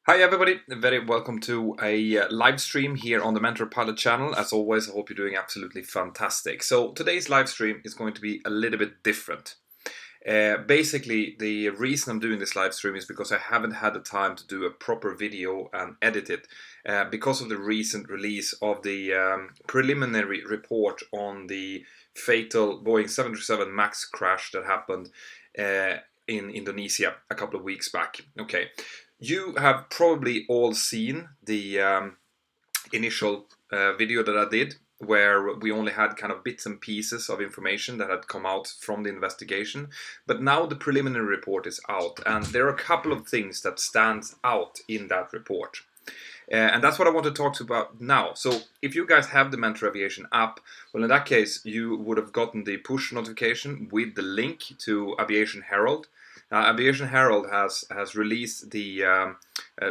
Hi everybody, very welcome to a live stream here on the Mentour Pilot channel. As always, I hope you're doing absolutely fantastic. So today's live stream is going to be a little bit different. Basically, the reason I'm doing this live stream is because I haven't had the time to do a proper video and edit it because of the recent release of the preliminary report on the fatal Boeing 737 MAX crash that happened in Indonesia a couple of weeks back. Okay, you have probably all seen the initial video that I did, where we only had kind of bits and pieces of information that had come out from the investigation. But now the preliminary report is out, and there are a couple of things that stands out in that report. And that's what I want to talk about now. So if you guys have the Mentour Aviation app, well, in that case, you would have gotten the push notification with the link to Aviation Herald. Aviation Herald has released the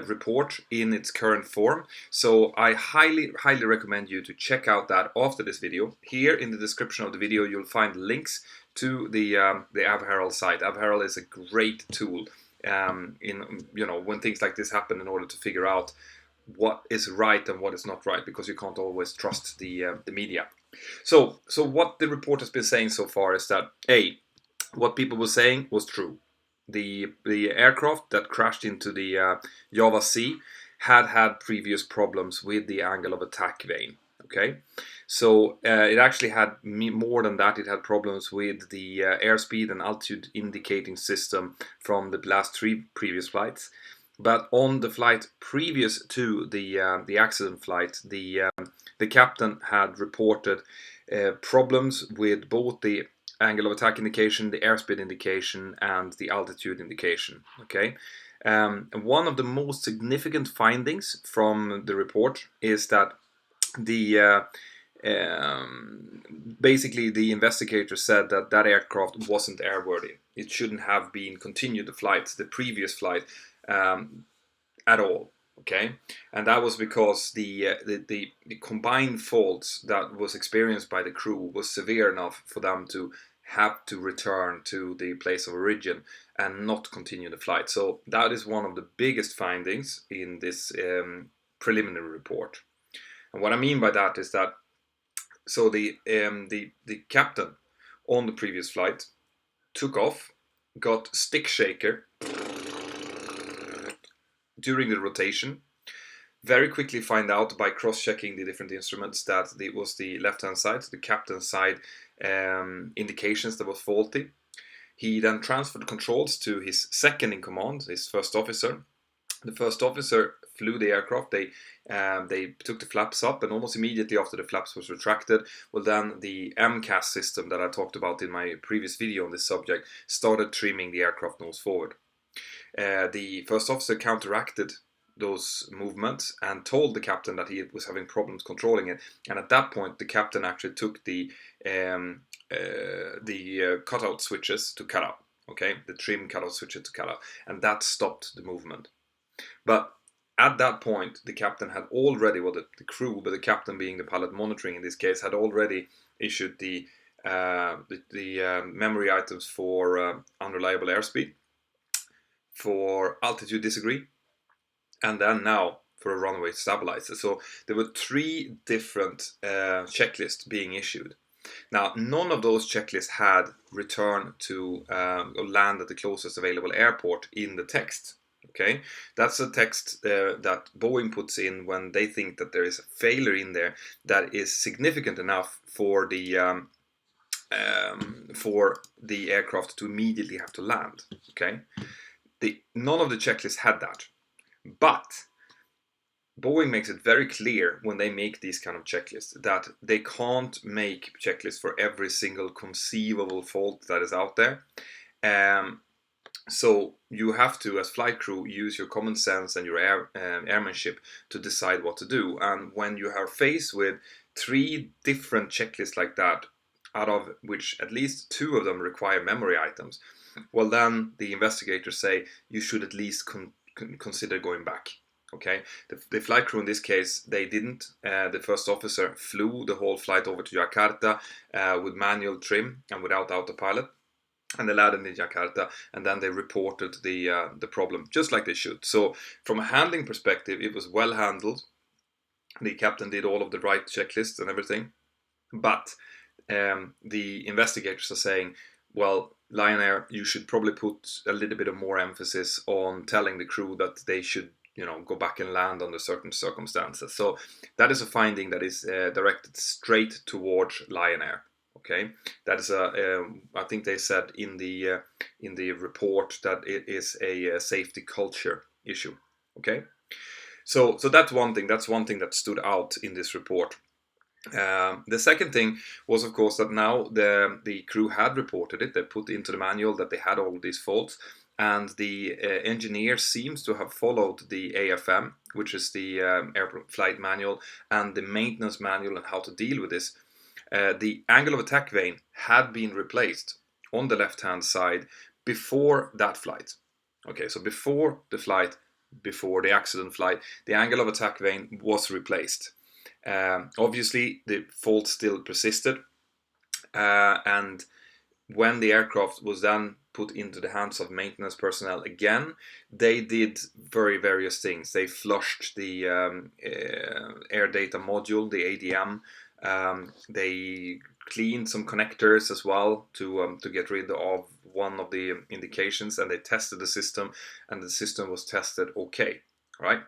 report in its current form, so I highly recommend you to check out that after this video. Here in the description of the video you'll find links to the Av Herald site. Av Herald is a great tool when things like this happen, in order to figure out what is right and what is not right, because you can't always trust the media. So what the report has been saying so far is that what people were saying was true. The aircraft that crashed into the Java Sea had previous problems with the angle of attack vane. Okay, so it actually had more than that. It had problems with the airspeed and altitude indicating system from the last 3 previous flights. But on the flight previous to the accident flight, the captain had reported problems with both the angle of attack indication, the airspeed indication, and the altitude indication. Okay, one of the most significant findings from the report is that basically the investigator said that aircraft wasn't airworthy. It shouldn't have been continued the previous flight at all. Okay, and that was because the combined faults that was experienced by the crew was severe enough for them to have to return to the place of origin and not continue the flight. So that is one of the biggest findings in this preliminary report. And what I mean by that is that the captain on the previous flight took off, got stick shaker during the rotation, very quickly find out by cross-checking the different instruments that it was the left-hand side, the captain's side indications that was faulty. He then transferred controls to his second in command, his first officer. The first officer flew the aircraft. They took the flaps up, and almost immediately after the flaps was retracted, well, then the MCAS system that I talked about in my previous video on this subject started trimming the aircraft nose forward. The first officer counteracted those movements and told the captain that he was having problems controlling it, and at that point the captain actually took the cutout switches to cut out. Okay, the trim cutout switches to cut out, and that stopped the movement. But at that point the captain had already, well, the crew, but the captain being the pilot monitoring in this case, had already issued the memory items for unreliable airspeed, for altitude disagree, and then now for a runway stabilizer. So there were 3 different checklists being issued. Now, none of those checklists had return to or land at the closest available airport in the text. Okay, that's a text that Boeing puts in when they think that there is a failure in there that is significant enough for the aircraft to immediately have to land. Okay, none of the checklists had that, but Boeing makes it very clear when they make these kind of checklists that they can't make checklists for every single conceivable fault that is out there. So you have to, as flight crew, use your common sense and your airmanship to decide what to do. And when you are faced with 3 different checklists like that, out of which at least 2 of them require memory items, well, then the investigators say you should at least consider going back. Okay, the flight crew in this case, they didn't. The first officer flew the whole flight over to Jakarta with manual trim and without autopilot. and they landed in Jakarta, and then they reported the problem, just like they should. So from a handling perspective, it was well handled. The captain did all of the right checklists and everything. But the investigators are saying, well, LionAir, you should probably put a little bit of more emphasis on telling the crew that they should, go back and land under certain circumstances. So that is a finding that is directed straight towards LionAir. Okay, that is I think they said in the report that it is a safety culture issue. Okay, so that's one thing. That's one thing that stood out in this report. The second thing was, of course, that now the crew had reported it. They put into the manual that they had all of these faults, and the engineer seems to have followed the AFM, which is the air flight manual, and the maintenance manual on how to deal with this. The angle of attack vane had been replaced on the left-hand side before that flight. Okay, so before the flight, before the accident flight, the angle of attack vane was replaced. Obviously, the fault still persisted, and when the aircraft was then put into the hands of maintenance personnel again, they did various things. They flushed the air data module, the ADM. They cleaned some connectors as well to get rid of one of the indications, and they tested the system, and the system was tested okay. Right?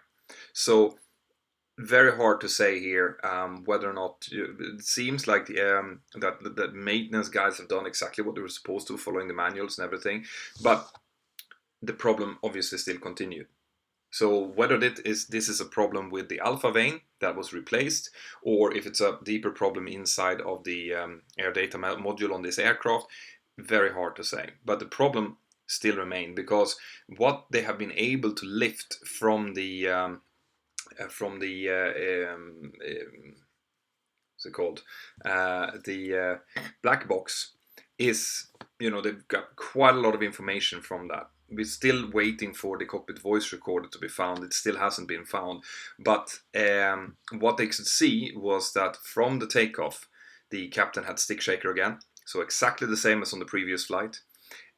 So very hard to say here whether or not it seems like that maintenance guys have done exactly what they were supposed to, following the manuals and everything, but the problem obviously still continued. So whether this is a problem with the alpha vane that was replaced, or if it's a deeper problem inside of the air data module on this aircraft, very hard to say. But the problem still remained, because what they have been able to lift from the what's it called, the black box is, they've got quite a lot of information from that. We're still waiting for the cockpit voice recorder to be found. It still hasn't been found, but what they could see was that from the takeoff, the captain had stick shaker again, so exactly the same as on the previous flight.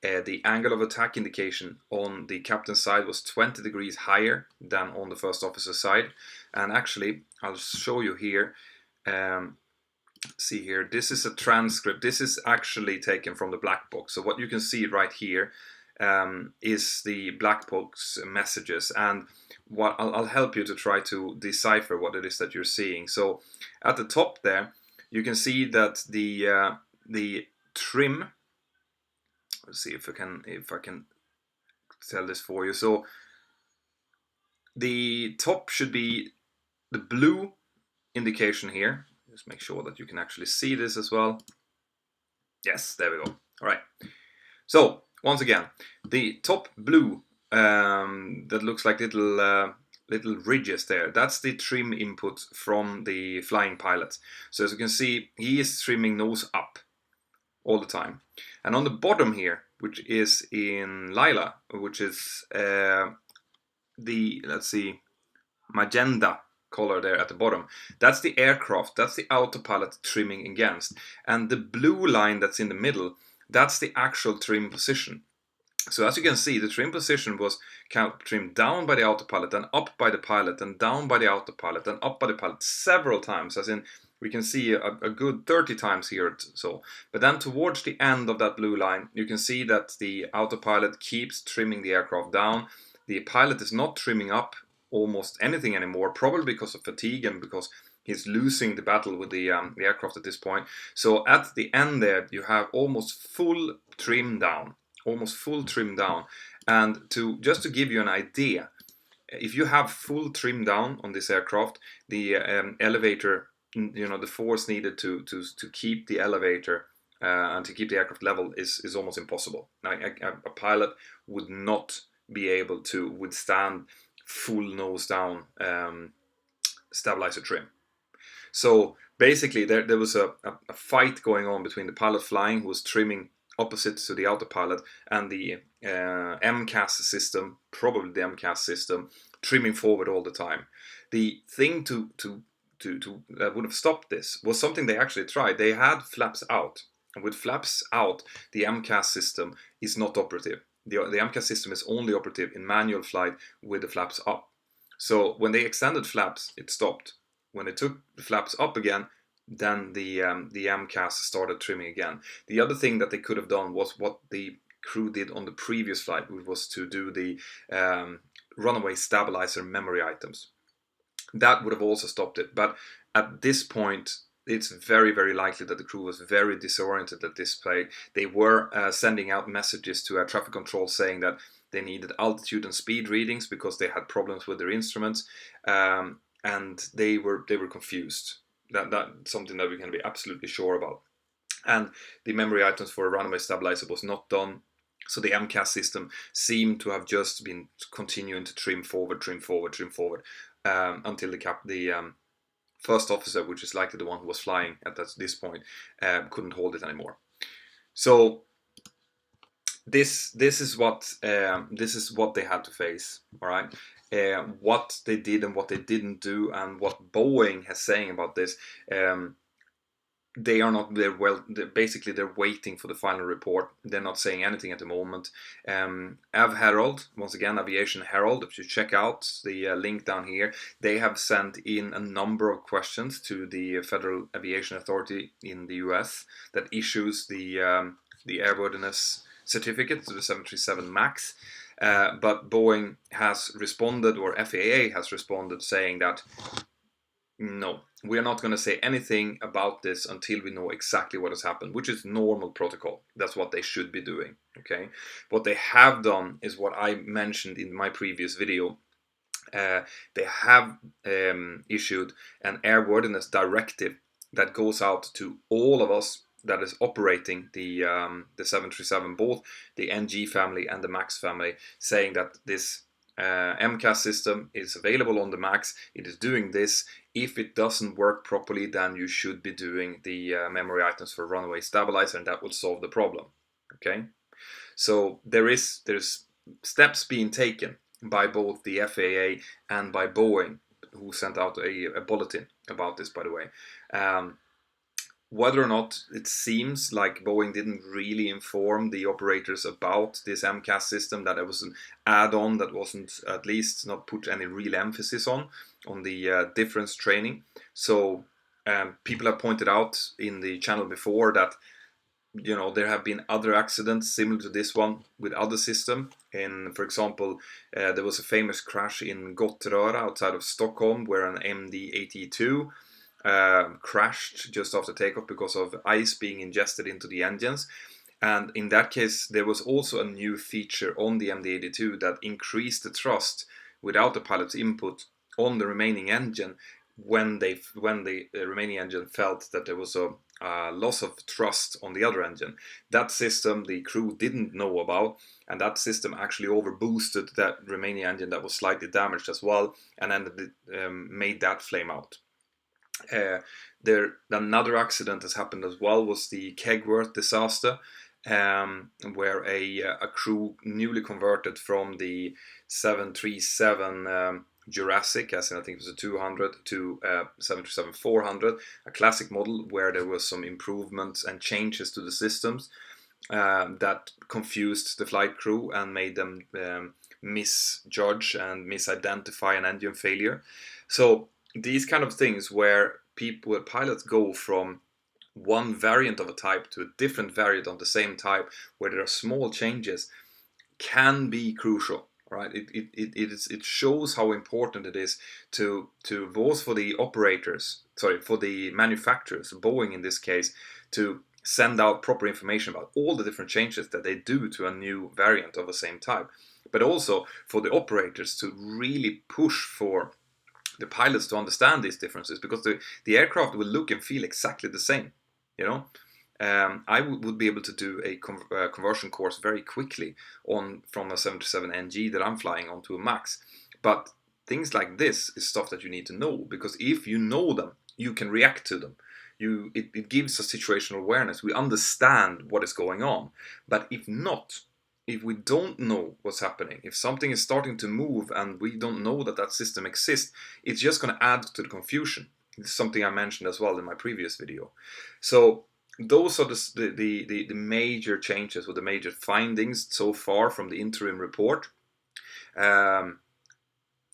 The angle of attack indication on the captain's side was 20 degrees higher than on the first officer's side. And actually, I'll show you here. See here, this is a transcript. This is actually taken from the black box. So what you can see right here is the black box messages. And what I'll help you to try to decipher what it is that you're seeing. So at the top there, you can see that the trim. Let's see if I can tell this for you. So the top should be the blue indication here. Just make sure that you can actually see this as well. Yes, there we go. All right. So once again, the top blue that looks like little ridges there, that's the trim input from the flying pilot. So as you can see, he is trimming nose up all the time. And on the bottom here, which is in lila, which is let's see, magenta color there at the bottom, that's the aircraft, that's the autopilot trimming against. And the blue line that's in the middle, that's the actual trim position. So as you can see, the trim position was kind of trimmed down by the autopilot, and up by the pilot, and down by the autopilot, and up by the pilot several times, as in we can see a good 30 times here. So, but then towards the end of that blue line, you can see that the autopilot keeps trimming the aircraft down. The pilot is not trimming up almost anything anymore, probably because of fatigue and because he's losing the battle with the aircraft at this point. So at the end there, you have almost full trim down, And just to give you an idea, if you have full trim down on this aircraft, the elevator, the force needed to keep the elevator and to keep the aircraft level is almost impossible. Now, a pilot would not be able to withstand full nose down stabilizer trim. So basically, there was a fight going on between the pilot flying, who was trimming opposite to the autopilot, and the MCAS system, probably the MCAS system, trimming forward all the time. The thing that would have stopped this was something they actually tried. They had flaps out. And with flaps out, the MCAS system is not operative. The MCAS system is only operative in manual flight with the flaps up. So when they extended flaps, it stopped. When they took the flaps up again, then the MCAS started trimming again. The other thing that they could have done was what the crew did on the previous flight, which was to do the runaway stabilizer memory items. That would have also stopped it. But at this point, it's very, very likely that the crew was very disoriented at this point. They were sending out messages to air traffic control saying that they needed altitude and speed readings because they had problems with their instruments, and they were confused. That's something that we can be absolutely sure about. And the memory items for a runaway stabilizer was not done. So the MCAS system seemed to have just been continuing to trim forward, until the first officer, which is likely the one who was flying at this point, couldn't hold it anymore. So this is what they had to face. All right, what they did and what they didn't do, and what Boeing has saying about this. They are not there. Well, they're waiting for the final report. They're not saying anything at the moment. Av Herald, once again, Aviation Herald, if you check out the link down here, they have sent in a number of questions to the Federal Aviation Authority in the US that issues the Airworthiness Certificate to the 737 MAX. But Boeing has responded, or FAA has responded, saying that no, we are not going to say anything about this until we know exactly what has happened, which is normal protocol. That's what they should be doing. Okay, what they have done is what I mentioned in my previous video. They have issued an Airworthiness Directive that goes out to all of us that is operating the 737, both the NG family and the MAX family, saying that this MCAS system is available on the MAX. It is doing this. If it doesn't work properly, then you should be doing the memory items for runaway stabilizer, and that will solve the problem. Okay, so there's steps being taken by both the FAA and by Boeing, who sent out a bulletin about this, by the way. Whether or not it seems like Boeing didn't really inform the operators about this MCAS system, that it was an add-on that wasn't, at least not put any real emphasis on the difference training. So people have pointed out in the channel before that, you know, there have been other accidents similar to this one with other system. And for example, there was a famous crash in Gottröra outside of Stockholm where an MD-82 crashed just after takeoff because of ice being ingested into the engines. And in that case, there was also a new feature on the MD-82 that increased the thrust without the pilot's input on the remaining engine when the remaining engine felt that there was a loss of thrust on the other engine. That system the crew didn't know about, and that system actually overboosted that remaining engine that was slightly damaged as well, and then made that flame out. Another accident has happened as well was the Keg Werth Disaster, where a crew newly converted from the 737 Jurassic, as in I think it was a 200, to 737-400, a classic model where there was some improvements and changes to the systems that confused the flight crew and made them misjudge and misidentify an engine failure. So these kind of things where pilots go from one variant of a type to a different variant of the same type, where there are small changes, can be crucial, right? It shows how important it is to both for the operators, for the manufacturers, Boeing in this case, to send out proper information about all the different changes that they do to a new variant of the same type, but also for the operators to really push for the pilots to understand these differences, because the aircraft will look and feel exactly the same, you know. I would be able to do a conversion course very quickly from a 737 NG that I'm flying onto a MAX, but things like this is stuff that you need to know, because if you know them, you can react to them. It gives us situational awareness. We understand what is going on. But if not, if we don't know what's happening, if something is starting to move and we don't know that system exists, it's just going to add to the confusion. This is something I mentioned as well in my previous video. So those are the major changes or the major findings so far from the interim report.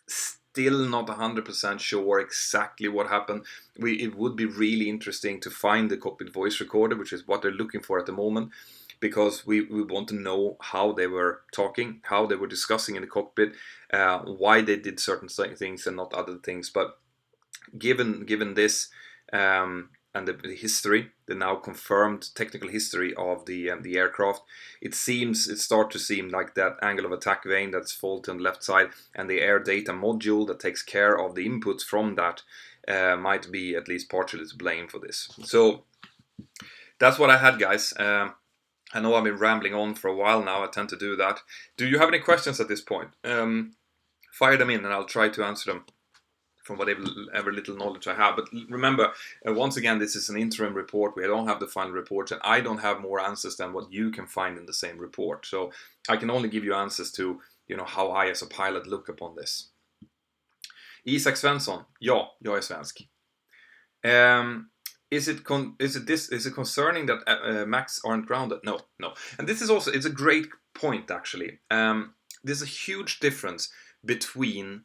Still not 100% sure exactly what happened. It would be really interesting to find the cockpit voice recorder, which is what they're looking for at the moment, because we want to know how they were talking, how they were discussing in the cockpit, why they did certain things and not other things. But given this and the history, the now confirmed technical history of the aircraft, it starts to seem like that angle of attack vane that's faulty on the left side and the air data module that takes care of the inputs from that might be at least partially to blame for this. So that's what I had, guys. I know I've been rambling on for a while now. I tend to do that. Do you have any questions at this point? Fire them in and I'll try to answer them from whatever little knowledge I have. But remember, once again, this is an interim report. We don't have the final report, and I don't have more answers than what you can find in the same report. So I can only give you answers to, how I as a pilot look upon this. Isak Svensson, ja, jag är svensk. Is it concerning that Max aren't grounded? No. And this is also, it's a great point actually. There's a huge difference between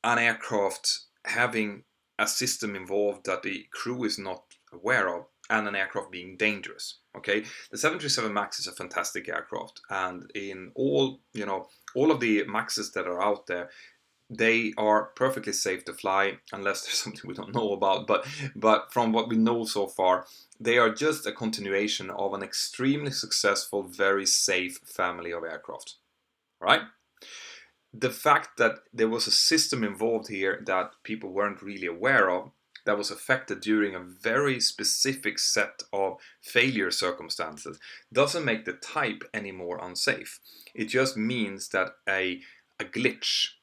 an aircraft having a system involved that the crew is not aware of and an aircraft being dangerous. Okay, the 737 MAX is a fantastic aircraft, and in all of the MAXes that are out there, they are perfectly safe to fly unless there's something we don't know about. But from what we know so far, they are just a continuation of an extremely successful, very safe family of aircraft. All right. The fact that there was a system involved here that people weren't really aware of, that was affected during a very specific set of failure circumstances, doesn't make the type any more unsafe. It just means that a glitch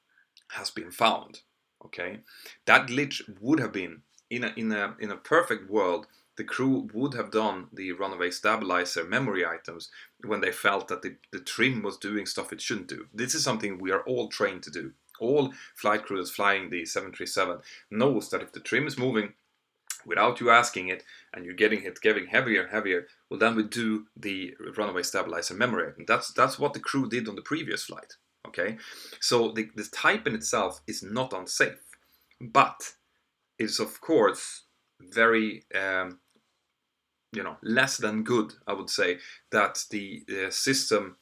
has been found. Okay, that glitch would have been in a perfect world. The crew would have done the runaway stabilizer memory items when they felt that the trim was doing stuff it shouldn't do. This is something we are all trained to do. All flight crews flying the 737 knows that if the trim is moving without you asking it and you're getting heavier and heavier, well, then we do the runaway stabilizer memory item. That's what the crew did on the previous flight. Okay, so the type in itself is not unsafe, but it's of course very less than good, I would say, that a system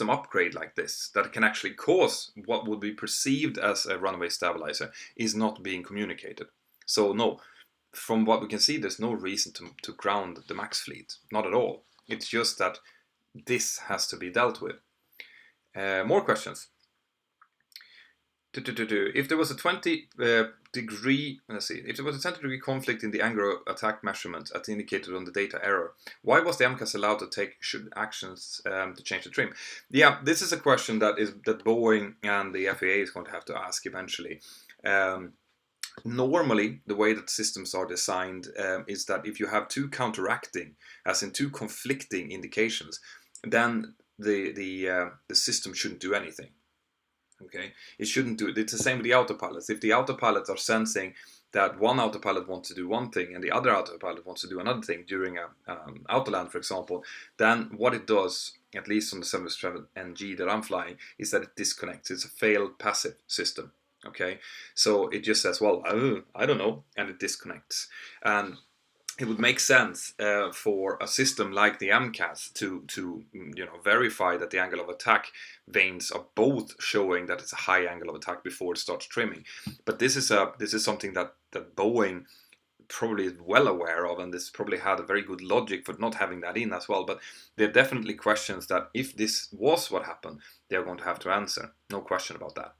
upgrade like this that can actually cause what would be perceived as a runaway stabilizer is not being communicated. So no, from what we can see, there's no reason to ground the MAX fleet, not at all. It's just that this has to be dealt with. More questions. If there was a 20-degree, if there was a 20-degree conflict in the angle of attack measurement as indicated on the data error, why was the MCAS allowed to take actions to change the trim? Yeah, this is a question that Boeing and the FAA is going to have to ask eventually. Normally, the way that systems are designed is that if you have two counteracting, as in two conflicting indications, then the system shouldn't do anything. Okay, it shouldn't do it. It's the same with the autopilots. If the autopilots are sensing that one autopilot wants to do one thing and the other autopilot wants to do another thing during a autoland, for example, then what it does, at least on the 737NG that I'm flying, is that it disconnects. It's a failed passive system. Okay, so it just says, well, I don't know, and it disconnects. And it would make sense for a system like the MCAS to verify that the angle of attack vanes are both showing that it's a high angle of attack before it starts trimming. But this is something that Boeing probably is well aware of, and this probably had a very good logic for not having that in as well. But there are definitely questions that if this was what happened, they're going to have to answer. No question about that.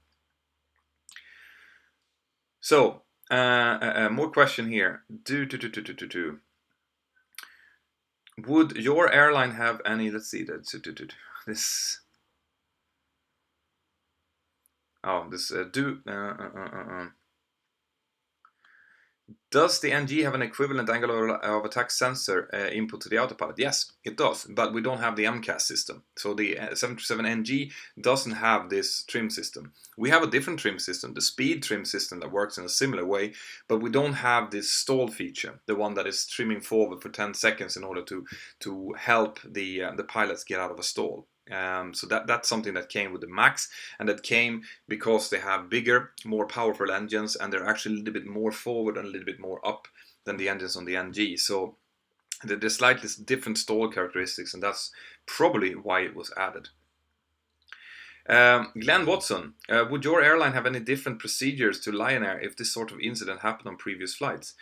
So, more question here. Would your airline have any? Let's see. This. Oh, this Does the NG have an equivalent angle of attack sensor input to the autopilot? Yes, it does, but we don't have the MCAS system. So the 737 NG doesn't have this trim system. We have a different trim system, the speed trim system, that works in a similar way, but we don't have this stall feature, the one that is trimming forward for 10 seconds in order to help the pilots get out of a stall. So that's something that came with the MAX, and that came because they have bigger, more powerful engines, and they're actually a little bit more forward and a little bit more up than the engines on the NG. So there's slightly different stall characteristics, and that's probably why it was added. Glenn Watson, would your airline have any different procedures to LionAir if this sort of incident happened on previous flights?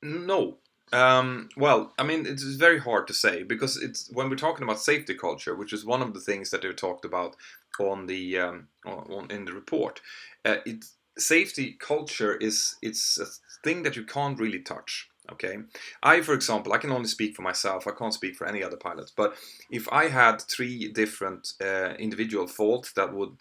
No. Well, I mean, it's very hard to say, because it's when we're talking about safety culture, which is one of the things that they talked about on the in the report. Safety culture it's a thing that you can't really touch. Okay, for example, I can only speak for myself. I can't speak for any other pilots. But if I had 3 different individual faults that would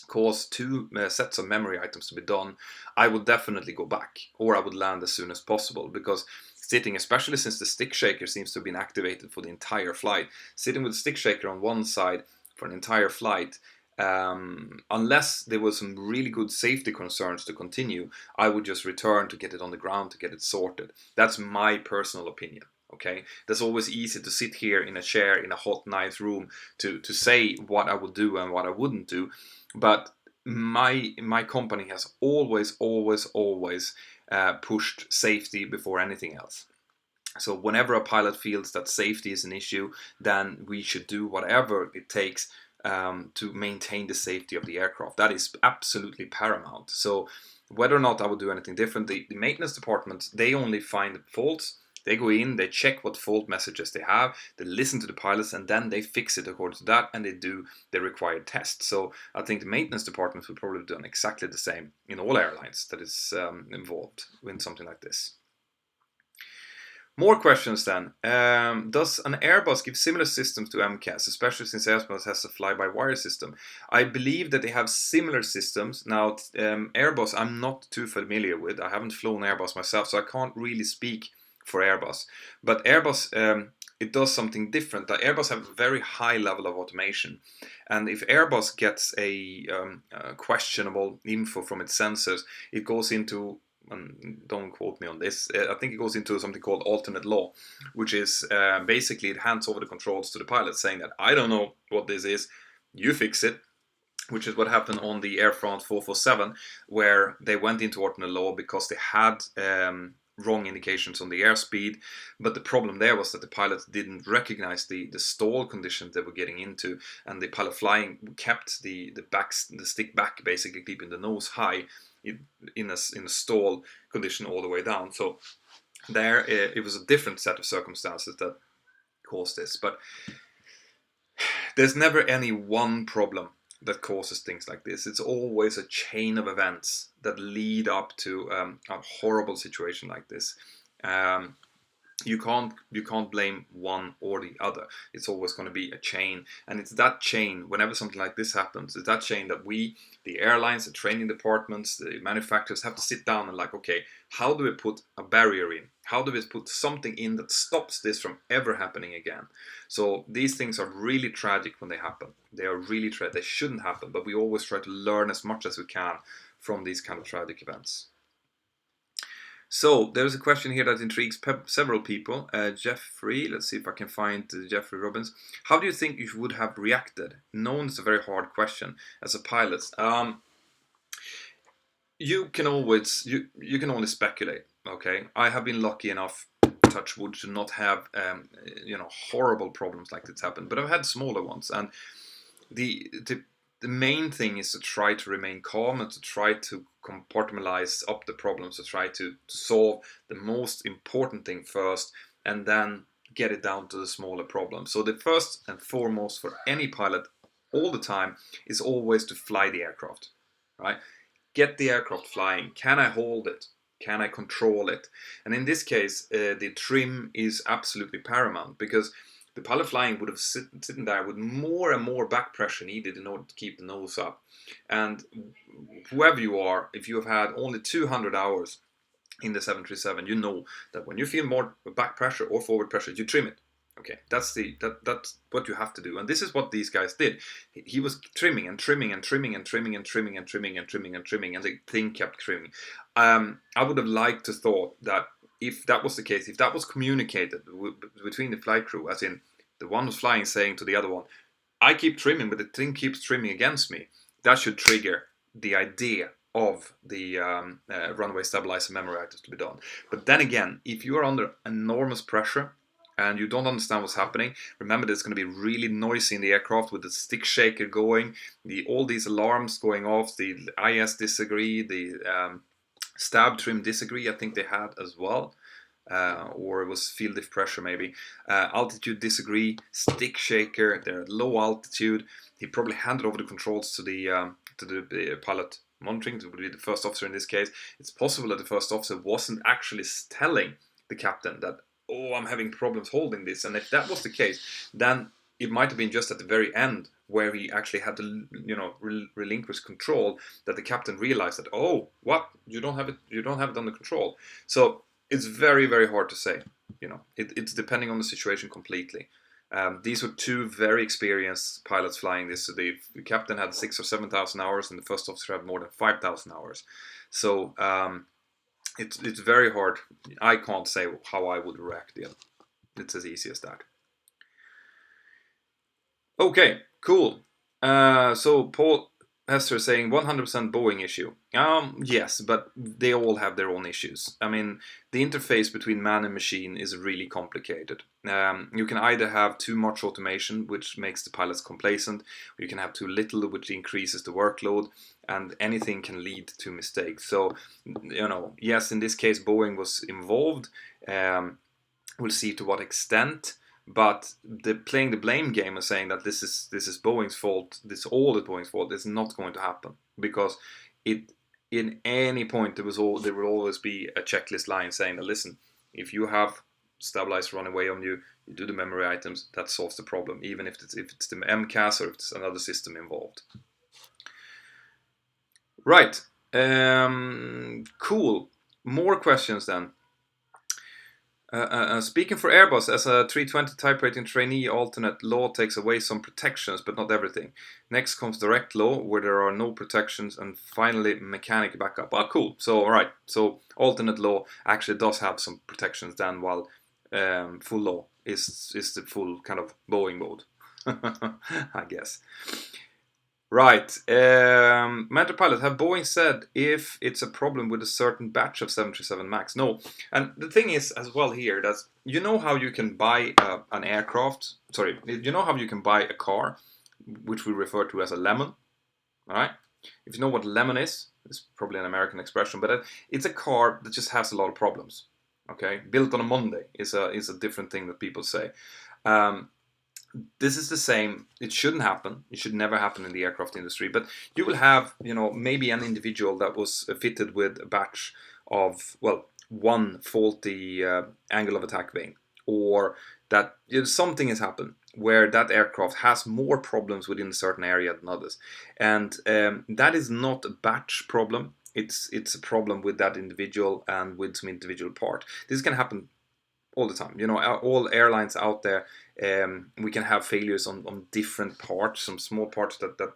cause 2 sets of memory items to be done, I would definitely go back, or I would land as soon as possible, because sitting, especially since the stick shaker seems to have been activated for the entire flight, sitting with the stick shaker on one side for an entire flight, unless there was some really good safety concerns to continue, I would just return to get it on the ground to get it sorted. That's my personal opinion. Okay, that's always easy to sit here in a chair in a hot, nice room to say what I would do and what I wouldn't do, but my company has always pushed safety before anything else. So whenever a pilot feels that safety is an issue, then we should do whatever it takes to maintain the safety of the aircraft. That is absolutely paramount. So whether or not I would do anything different, the maintenance department, they only find faults. They go in, they check what fault messages they have, they listen to the pilots, and then they fix it according to that, and they do the required tests. So I think the maintenance department would probably have done exactly the same in all airlines that is involved in something like this. More questions then. Does an Airbus give similar systems to MCAS, especially since Airbus has a fly-by-wire system? I believe that they have similar systems. Now, Airbus I'm not too familiar with. I haven't flown Airbus myself, so I can't really speak for Airbus. But Airbus, it does something different. Airbus have a very high level of automation. And if Airbus gets a questionable info from its sensors, it goes into, don't quote me on this, I think it goes into something called alternate law, which is basically it hands over the controls to the pilot, saying that I don't know what this is, you fix it, which is what happened on the Air France 447, where they went into alternate law because they had wrong indications on the airspeed, but the problem there was that the pilots didn't recognize the stall conditions they were getting into, and the pilot flying kept the stick back, basically keeping the nose high in a stall condition all the way down. So there it was a different set of circumstances that caused this, but there's never any one problem that causes things like this. It's always a chain of events that lead up to a horrible situation like this. You can't blame one or the other. It's always going to be a chain, and it's that chain, whenever something like this happens, it's that chain that we, the airlines, the training departments, the manufacturers, have to sit down and like, okay, how do we put a barrier in? How do we put something in that stops this from ever happening again? So these things are really tragic when they happen. They are really tragic. They shouldn't happen, but we always try to learn as much as we can from these kind of tragic events. So there's a question here that intrigues several people. Jeffrey, let's see if I can find Jeffrey Robbins. How do you think you would have reacted? No, it's a very hard question as a pilot. You can only speculate. Okay, I have been lucky enough, touch wood, to not have horrible problems like this happen, but I've had smaller ones, and the main thing is to try to remain calm and to try to compartmentalize up the problems, to try to solve the most important thing first, and then get it down to the smaller problems. So the first and foremost for any pilot all the time is always to fly the aircraft, right? Get the aircraft flying. Can I hold it? Can I control it? And in this case, the trim is absolutely paramount, because the pilot flying would have sitting there with more and more back pressure needed in order to keep the nose up. And whoever you are, if you have had only 200 hours in the 737, you know that when you feel more back pressure or forward pressure, you trim it. Okay, that's what you have to do, and this is what these guys did. He was trimming and trimming and trimming and trimming and trimming and trimming and trimming and trimming, and the thing kept trimming. I would have liked to thought that if that was the case, if that was communicated between the flight crew, as in the one who's flying saying to the other one, "I keep trimming, but the thing keeps trimming against me," that should trigger the idea of the runway stabilizer memory items to be done. But then again, if you are under enormous pressure and you don't understand what's happening, remember that it's going to be really noisy in the aircraft with the stick shaker going, all these alarms going off, the IS disagree, the stab trim disagree, I think they had as well. Or it was field diff pressure maybe. Altitude disagree, stick shaker, they're at low altitude. He probably handed over the controls to the pilot monitoring, it would be the first officer in this case. It's possible that the first officer wasn't actually telling the captain that, "Oh, I'm having problems holding this." And if that was the case, then it might have been just at the very end where he actually had to, relinquish control, that the captain realized that, "Oh, what? You don't have it under control." So it's very, very hard to say. It's depending on the situation completely. These were two very experienced pilots flying this. So the captain had 6,000 or 7,000 hours, and the first officer had more than 5,000 hours. So it's very hard. I can't say how I would react. It's as easy as that. Okay, cool. So Paul Hester saying 100% Boeing issue. Yes, but they all have their own issues. I mean, the interface between man and machine is really complicated. You can either have too much automation, which makes the pilots complacent, or you can have too little, which increases the workload, and anything can lead to mistakes. So, yes, in this case, Boeing was involved. We'll see to what extent. But playing the blame game and saying that this is Boeing's fault, this all is Boeing's fault, is not going to happen, because in any point there will always be a checklist line saying that, listen, if you have stabilizer run away on you, you do the memory items, that solves the problem, even if it's the MCAS or if it's another system involved. Right, cool. More questions then. Speaking for Airbus, as a 320 type rating trainee, alternate law takes away some protections, but not everything. Next comes direct law, where there are no protections, and finally mechanic backup. Oh, cool. So, all right. So, alternate law actually does have some protections then, while full law is the full kind of Boeing mode, I guess. Right. Mentor pilot, have Boeing said if it's a problem with a certain batch of 737 MAX? No. And the thing is as well here, that how you can buy an aircraft, sorry, how you can buy a car, which we refer to as a lemon, all right? If you know what lemon is, it's probably an American expression, but it's a car that just has a lot of problems, okay? Built on a Monday is a different thing that people say. This is the same. It shouldn't happen. It should never happen in the aircraft industry. But you will have, maybe an individual that was fitted with a batch of, one faulty angle of attack vane, or that something has happened where that aircraft has more problems within a certain area than others, and that is not a batch problem. It's a problem with that individual and with some individual part. This can happen all the time. All airlines out there, we can have failures on different parts, some small parts that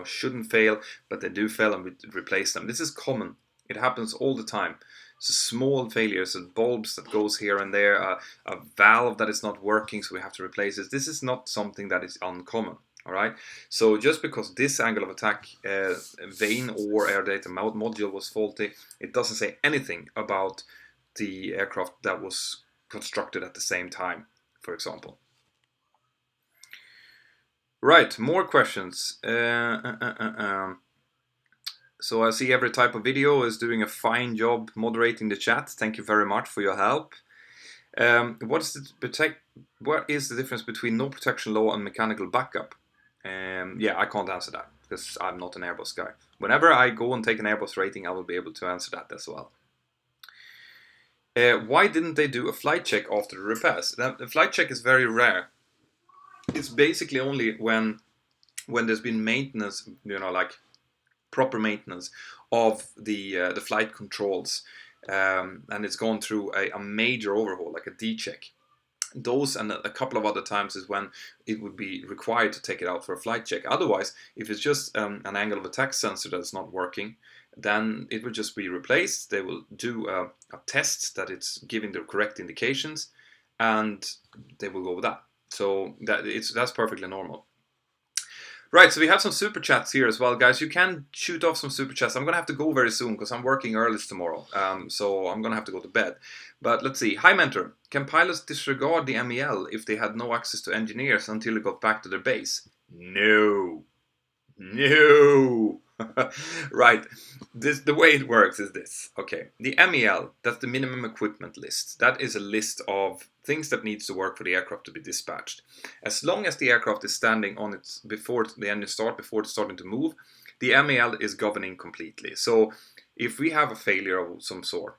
shouldn't fail, but they do fail, and we replace them. This is common. It happens all the time. So small failures, bulbs that goes here and there, a valve that is not working, so we have to replace it. This is not something that is uncommon. All right. So just because this angle of attack vane or air data module was faulty, it doesn't say anything about the aircraft that was constructed at the same time, for example. Right, more questions. So I see every type of video is doing a fine job moderating the chat. Thank you very much for your help. What is the difference between no protection law and mechanical backup? I can't answer that because I'm not an Airbus guy. Whenever I go and take an Airbus rating, I will be able to answer that as well. Why didn't they do a flight check after the repairs? The flight check is very rare. It's basically only when there's been maintenance, like proper maintenance of the flight controls. and it's gone through a major overhaul, like a D-check. Those and a couple of other times is when it would be required to take it out for a flight check. Otherwise, if it's just an angle of attack sensor that's not working, then it will just be replaced. They will do a test that it's giving the correct indications, and they will go with that. So that's perfectly normal. Right, so we have some super chats here as well, guys. You can shoot off some super chats. I'm going to have to go very soon because I'm working early tomorrow. So I'm going to have to go to bed. But let's see. Hi, Mentor. Can pilots disregard the MEL if they had no access to engineers until they got back to their base? No. No. Right. The way it works is this. Okay. The MEL, that's the minimum equipment list. That is a list of things that needs to work for the aircraft to be dispatched. As long as the aircraft is standing on its before the engine start, before it's starting to move, the MEL is governing completely. So if we have a failure of some sort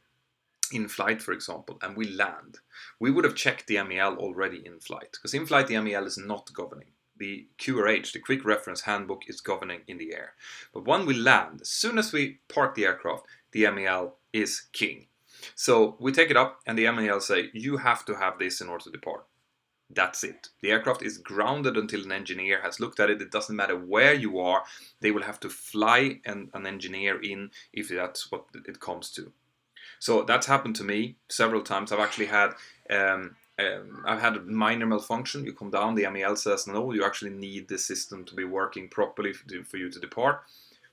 in flight, for example, and we land, we would have checked the MEL already in flight, because in flight the MEL is not governing. The QRH, the Quick Reference Handbook, is governing in the air. But when we land, as soon as we park the aircraft, the MEL is king. So we take it up and the MEL say, you have to have this in order to depart. That's it. The aircraft is grounded until an engineer has looked at it. It doesn't matter where you are. They will have to fly an engineer in if that's what it comes to. So that's happened to me several times. I've actually had I've had a minor malfunction. You come down, the MEL says, no, you actually need the system to be working properly for you to depart,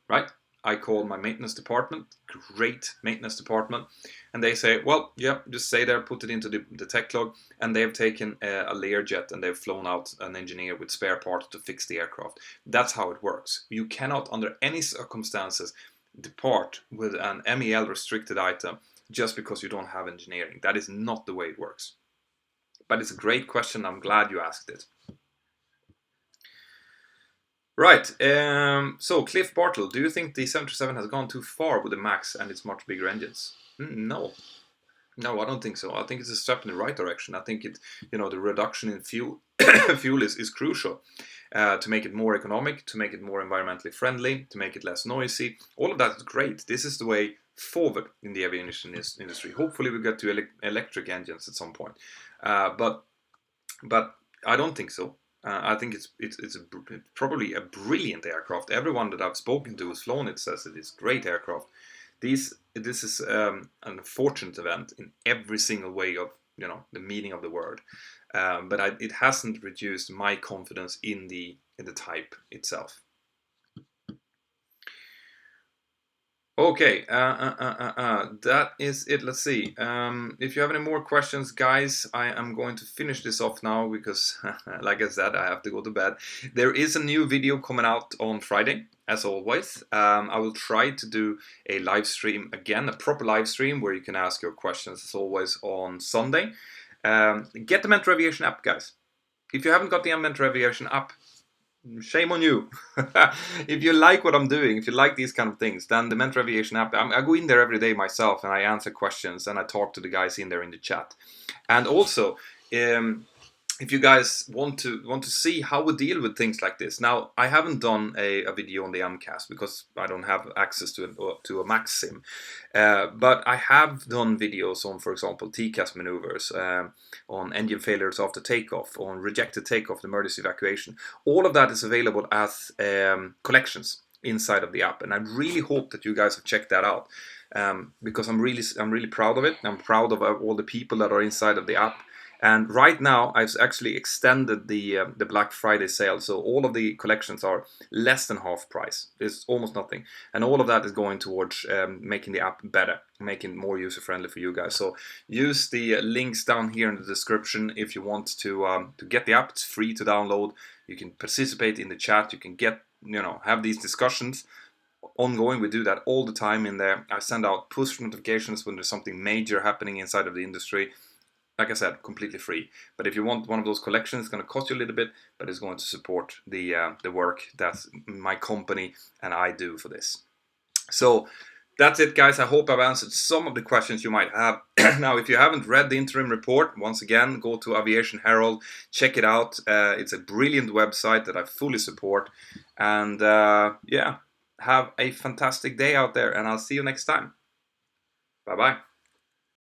right? I call my maintenance department, great maintenance department, and they say, well, yeah, just stay there, put it into the tech log, and they've taken a Learjet and they've flown out an engineer with spare parts to fix the aircraft. That's how it works. You cannot, under any circumstances, depart with an MEL restricted item just because you don't have engineering. That is not the way it works. But it's a great question. I'm glad you asked it. Right, so Cliff Bartle, do you think the 737 has gone too far with the MAX and its much bigger engines? No. No, I don't think so. I think it's a step in the right direction. I think the reduction in fuel is crucial to make it more economic, to make it more environmentally friendly, to make it less noisy. All of that is great. This is the way forward in the aviation industry. Hopefully we get to electric engines at some point. But I don't think so. I think it's probably a brilliant aircraft. Everyone that I've spoken to who's flown it says it is great aircraft. This is an unfortunate event in every single way of the meaning of the word. But it hasn't reduced my confidence in the type itself. Okay, that is it. Let's see. If you have any more questions, guys, I am going to finish this off now because, like I said, I have to go to bed. There is a new video coming out on Friday, as always. I will try to do a live stream again, a proper live stream where you can ask your questions, as always, on Sunday. Get the Mentour Aviation app, guys. If you haven't got the Mentour Aviation app, shame on you. If you like what I'm doing, if you like these kind of things, then the Mentour Aviation app, I go in there every day myself and I answer questions and I talk to the guys in there in the chat. And also, if you guys want to see how we deal with things like this. Now, I haven't done a video on the MCAS because I don't have access to a MAX sim. But I have done videos on, for example, TCAS maneuvers, on engine failures after takeoff, on rejected takeoff, emergency evacuation. All of that is available as collections inside of the app, and I really hope that you guys have checked that out, because I'm really proud of it. I'm proud of all the people that are inside of the app. And right now, I've actually extended the Black Friday sale, so all of the collections are less than half price. It's almost nothing, and all of that is going towards making the app better, making it more user-friendly for you guys. So use the links down here in the description if you want to get the app. It's free to download. You can participate in the chat. You can get have these discussions ongoing. We do that all the time in there. I send out push notifications when there's something major happening inside of the industry. Like I said, completely free. But if you want one of those collections, it's going to cost you a little bit, but it's going to support the work that my company and I do for this. So that's it, guys. I hope I've answered some of the questions you might have. Now, if you haven't read the interim report, once again, go to Aviation Herald, check it out. It's a brilliant website that I fully support. And yeah, have a fantastic day out there, and I'll see you next time. Bye-bye.